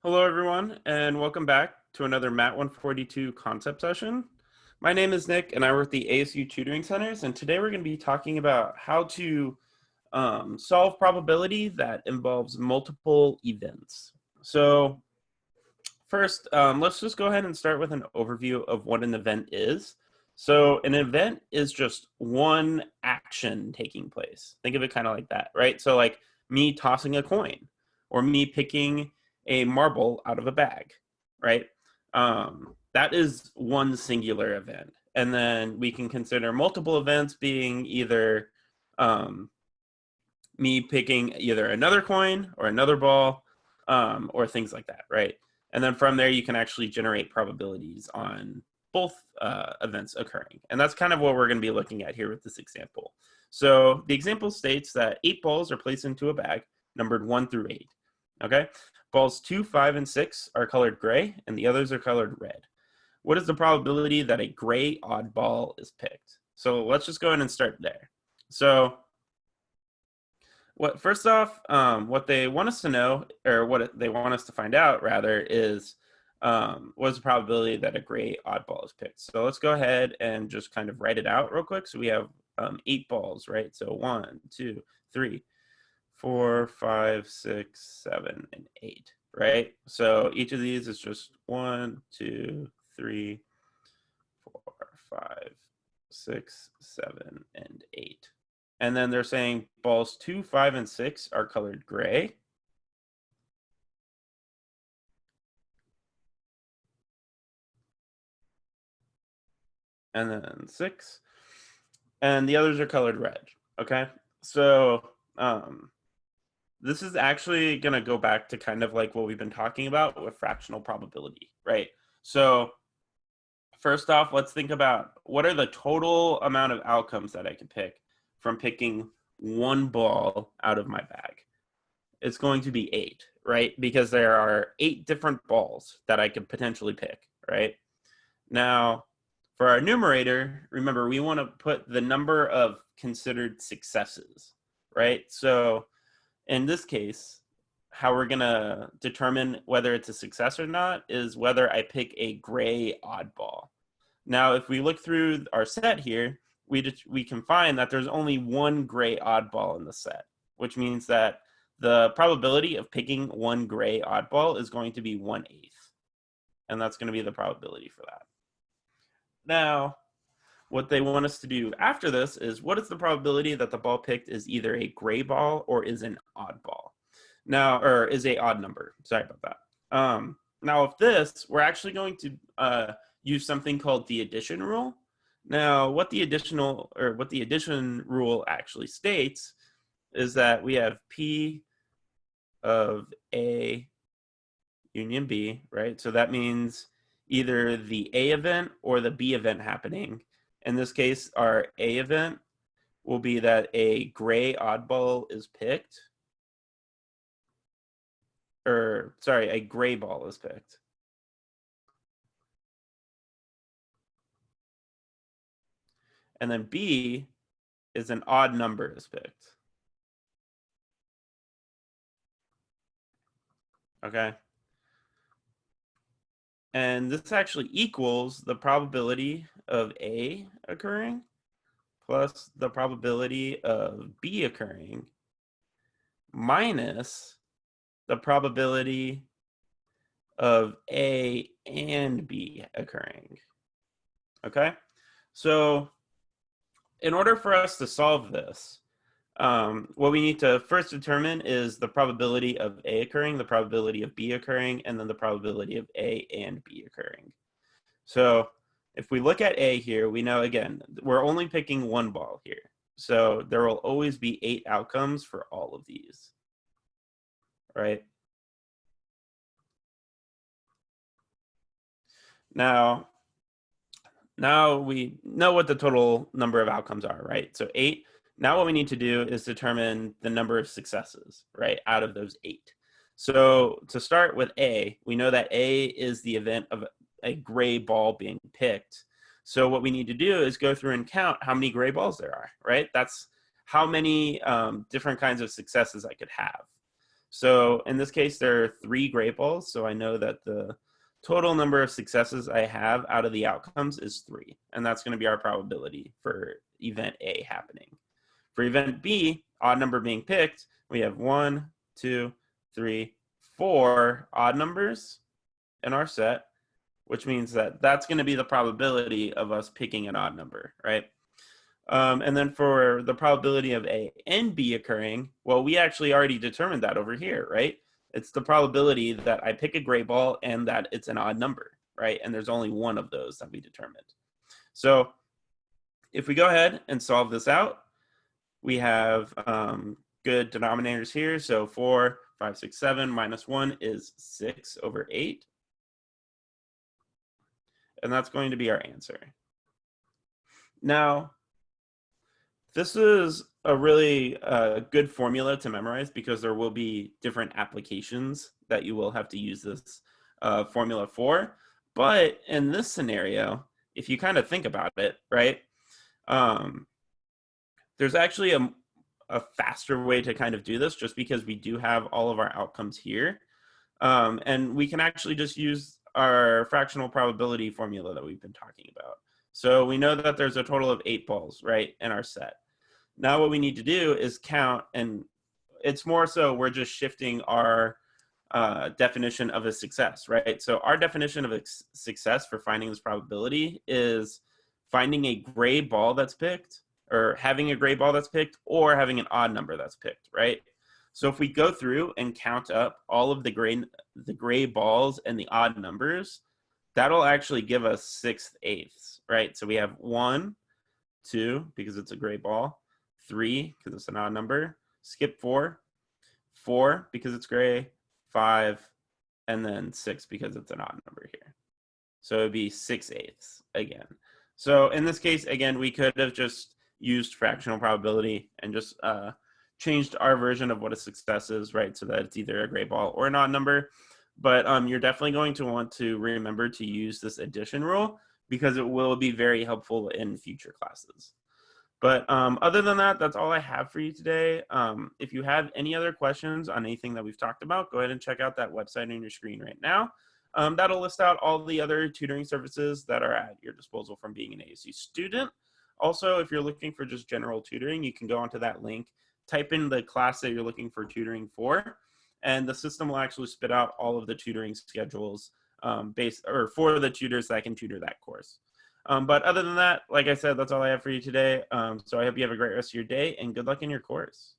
Hello, everyone, and welcome back to another Mat 142 concept session. My name is Nick, and I work at the ASU Tutoring Centers, and today we're going to be talking about how to solve probability that involves multiple events. So first, let's just go ahead and start with an overview of what an event is. So an event is just one action taking place. Think of it kind of like that, right? So like me tossing a coin or me picking a marble out of a bag, right? That is one singular event. And then we can consider multiple events being either me picking either another coin or another ball or things like that, right? And then from there, you can actually generate probabilities on both events occurring. And that's kind of what we're going to be looking at here with this example. So the example states that 8 balls are placed into a bag numbered 1 through 8. Okay, balls 2, 5, and 6 are colored gray, and the others are colored red. What is the probability that a gray odd ball is picked? So let's just go ahead and start there. So first off, what they want us to know, or what they want us to find out rather, is what is the probability that a gray odd ball is picked. So let's go ahead and just kind of write it out real quick. So we have 8 balls, right? So 1, 2, 3, 4, 5, 6, 7, and 8, right? So each of these is just 1, 2, 3, 4, 5, 6, 7, and 8. And then they're saying balls 2, 5, and 6 are colored gray. And then 6. And the others are colored red. Okay. So this is actually going to go back to kind of like what we've been talking about with fractional probability, right? So first off, let's think about what are the total amount of outcomes that I can pick from picking one ball out of my bag. It's going to be 8, right? Because there are 8 different balls that I could potentially pick, right? Now, for our numerator, remember, we want to put the number of considered successes, right? So in this case, how we're going to determine whether it's a success or not is whether I pick a gray oddball. Now, if we look through our set here, we can find that there's only one gray oddball in the set, which means that the probability of picking one gray oddball is going to be 1/8. And that's going to be the probability for that. Now, what they want us to do after this is what is the probability that the ball picked is either a gray ball or is an odd ball? Now, or is a odd number. Sorry about that. Now, with this, we're actually going to use something called the addition rule. Now, what the addition rule actually states is that we have P of A union B, right? So that means either the A event or the B event happening. In this case, our A event will be that a gray oddball is picked. Or, sorry, a gray ball is picked. And then B is an odd number is picked. Okay. And this actually equals the probability of A occurring plus the probability of B occurring minus the probability of A and B occurring. Okay, so in order for us to solve this, what we need to first determine is the probability of A occurring, the probability of B occurring, and then the probability of A and B occurring. So if we look at A here, we know, again, we're only picking one ball here. So there will always be 8 outcomes for all of these, right? Now we know what the total number of outcomes are, right? So 8. Now what we need to do is determine the number of successes, right, out of those 8. So to start with A, we know that A is the event of a gray ball being picked. So what we need to do is go through and count how many gray balls there are, right? That's how many different kinds of successes I could have. So in this case, there are 3 great balls. So I know that the total number of successes I have out of the outcomes is 3. And that's going to be our probability for event A happening. For event B, odd number being picked, we have 1, 2, 3, 4 odd numbers in our set, which means that that's going to be the probability of us picking an odd number, right? And then for the probability of A and B occurring, well, we actually already determined that over here, right? It's the probability that I pick a gray ball and that it's an odd number, right? And there's only one of those that we determined. So if we go ahead and solve this out, we have good denominators here. So 4, 5, 6, 7 minus 1 is 6 over 8. And that's going to be our answer. Now, this is a really good formula to memorize because there will be different applications that you will have to use this formula for. But in this scenario, if you kind of think about it, right, there's actually a faster way to kind of do this just because we do have all of our outcomes here. And we can actually just use our fractional probability formula that we've been talking about. So we know that there's a total of 8 balls, right, in our set. Now what we need to do is count, and it's more so we're just shifting our definition of a success, right? So our definition of a success for finding this probability is finding a gray ball that's picked, or having a gray ball that's picked, or having an odd number that's picked, right? So if we go through and count up all of the gray balls and the odd numbers, that'll actually give us 6/8, right? So we have 1, 2, because it's a gray ball, 3, because it's an odd number, skip 4, 4, because it's gray, 5, and then 6, because it's an odd number here. So it'd be 6/8 again. So in this case, again, we could have just used fractional probability and just changed our version of what a success is, right? So that it's either a gray ball or an odd number. But you're definitely going to want to remember to use this addition rule because it will be very helpful in future classes. But other than that, that's all I have for you today. If you have any other questions on anything that we've talked about, go ahead and check out that website on your screen right now. That'll list out all the other tutoring services that are at your disposal from being an ASU student. Also, if you're looking for just general tutoring, you can go onto that link, type in the class that you're looking for tutoring for, and the system will actually spit out all of the tutoring schedules for the tutors that can tutor that course. But other than that, like I said, that's all I have for you today. So I hope you have a great rest of your day and good luck in your course.